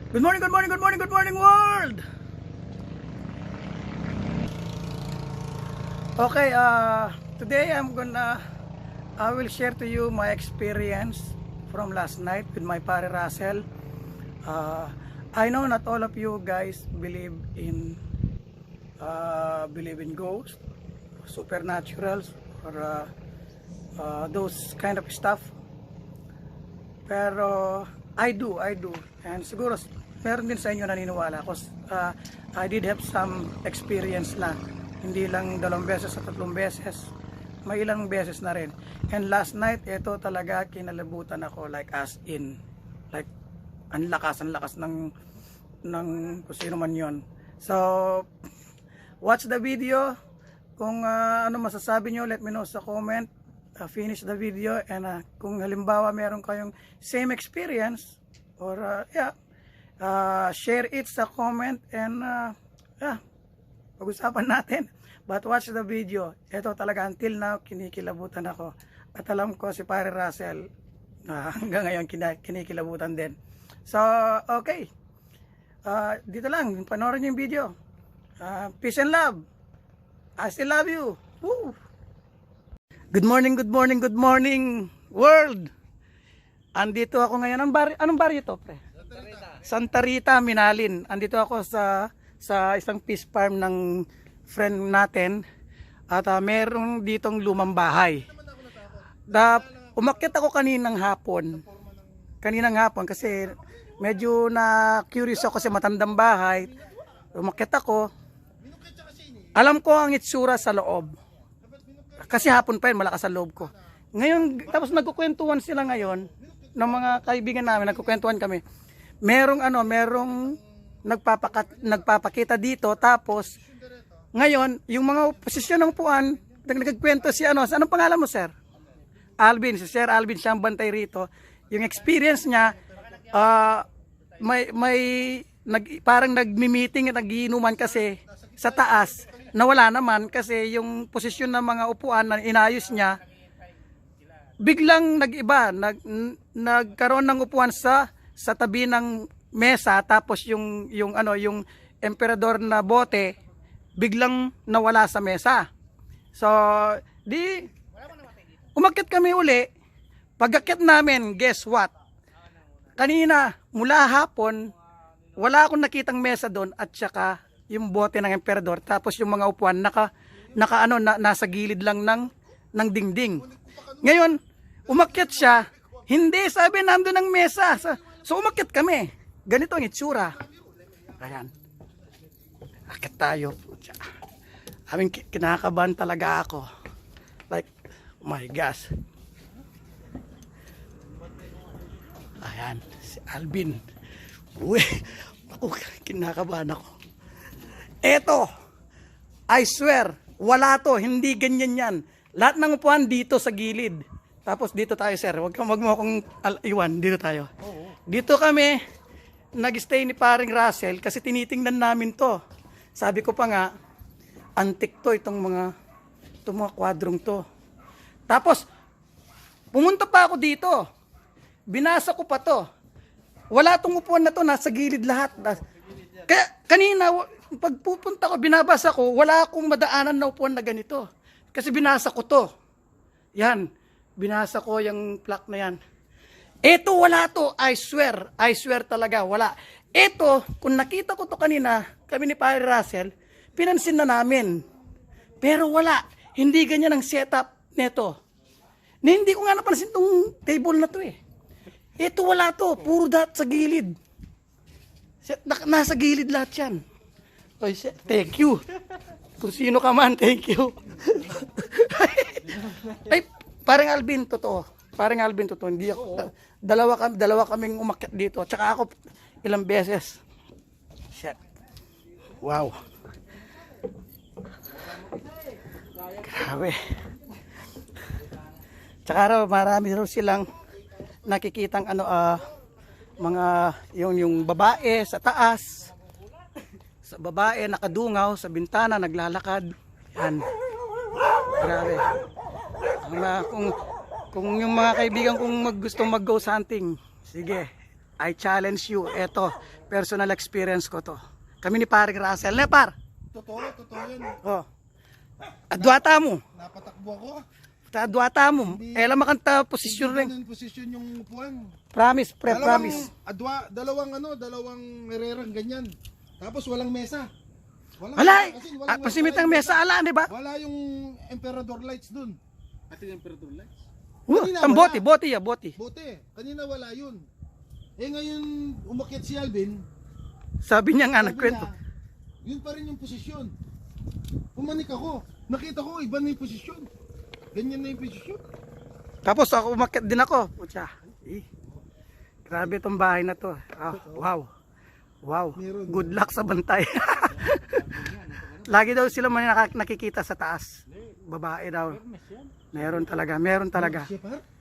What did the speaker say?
Good morning, good morning, good morning, good morning world! Okay, today I will share to you my experience from last night with my pare Russell. I know not all of you guys believe in ghosts, supernaturals, or those kind of stuff. Pero I do. And siguro meron din sa inyo naniniwala because I did have some experience na hindi lang 2 beses o 3 beses, may ilang beses na rin. And last night, ito talaga kinalabutan ako, like as in, like ang lakas ng kung sino man yon. So watch the video. Kung ano masasabi nyo, let me know sa comment. Finish the video, and kung halimbawa meron kayong same experience or share it sa comment, and pag-usapan natin. But watch the video. Ito talaga until now kinikilabutan ako, at alam ko si pare Russell hanggang ngayon kinikilabutan din. So okay, dito lang, panoorin niyo yung video. Peace and love. I still love you. Woo! Good morning, good morning, good morning world. Andito ako ngayon. Anong baryo to, pre? Santa Rita, Minalin. Andito ako sa isang fish farm ng friend natin. At merong ditong lumang bahay. Umakyat ako kaninang hapon kasi medyo na curious ako kasi matandang bahay. Umakyat ako. Alam ko ang itsura sa loob. Kasi hapon pa yun, malakas sa loob ko. Ngayon, tapos nagkukwentuhan sila ngayon, ng mga kaibigan namin, nagkukwentuhan kami. Merong nagpapakita dito, tapos, ngayon, yung mga posisyon ng upuan, nagkwento si anong pangalan mo, sir? Alvin, si Sir Alvin, siyang bantay rito. Yung experience niya, parang nagmi-meeting at nagiinuman kasi sa taas. Nawala naman kasi yung posisyon ng mga upuan na inayos niya, biglang nag-iba, nagkaroon ng upuan sa tabi ng mesa, tapos yung emperador na bote biglang nawala sa mesa. So di umakyat kami uli. Pag-akyat namin, guess what? Kanina mula hapon wala akong nakitang mesa doon, at saka yung bote ng emperador, tapos yung mga upuan nasa gilid lang ng dingding. Ngayon, umakyat siya, hindi, sabi nandun ng mesa. So umakyat kami. Ganito ang itsura. Ayan. Akyat tayo. Kinakabahan talaga ako. Like, oh my gosh. Ayan, si Alvin. Uy, ako, kinakabahan ako. Eto, I swear, wala to, hindi ganyan yan. Lahat ng upuan dito sa gilid. Tapos dito tayo, sir. Wag mo akong iwan, dito tayo. Dito kami nag-stay ni paring Russell kasi tinitingnan namin to. Sabi ko pa nga, antik to itong mga kwadrong to. Tapos pumunta pa ako dito. Binasa ko pa to. Wala tong upuan na to, nasa gilid lahat. Kaya kanina pag pupunta ko, binabasa ko, wala akong madaanan na upuan na ganito. Kasi binasa ko to. Yan. Binasa ko yung plaque na yan. Ito, wala to. I swear talaga, wala. Ito, kung nakita ko to kanina, kami ni Pare Russell, pinansin na namin. Pero wala. Hindi ganyan ang setup nito. Hindi ko nga napansin tong table na to eh. Ito, wala to. Puro dot sa gilid. Nasa gilid lahat yan. Oy, thank you. Kung sino ka man, thank you. Ay, parang Alvin, totoo. Hindi ako. Dalawa kaming umakyat dito. Tsaka ako ilang beses. Shit. Wow. Grabe. Tsaka raw, marami raw silang nakikitang mga yung babae sa taas. Sa babae, nakadungaw sa bintana, naglalakad. Yan. Grabe. Kung yung mga kaibigan kong gustong mag-ghost hunting, sige, I challenge you. Eto, personal experience ko to. Kami ni Paring Russell. Ne, par? Totoo yan. Oh. Adwata mo. Napatakbo ako. Adwata mo. Elam makanta posisyon rin. Ganun posisyon yung upuan. Promise, pre, promise. Dalawang mererang ganyan. Tapos walang mesa. Wala. Kasi walang Pasimit ang mesa ala, di ba? Wala yung emperador lights dun. At yung emperador lights? Ang bote, bote ya, bote. Bote. Kanina wala yun. Ngayon umakyat si Alvin. Sabi niya nga, Sabi nagkwento. niya, yun pa rin yung posisyon. Pumanik ako. Nakita ko, iba na yung posisyon. Ganyan na yung posisyon. Tapos ako umakyat din ako. Putya. Grabe tong bahay na to. Wow. Wow. Good luck sa bantay. Lagi daw sila nakikita sa taas. Babae daw. Meron talaga. Shepard?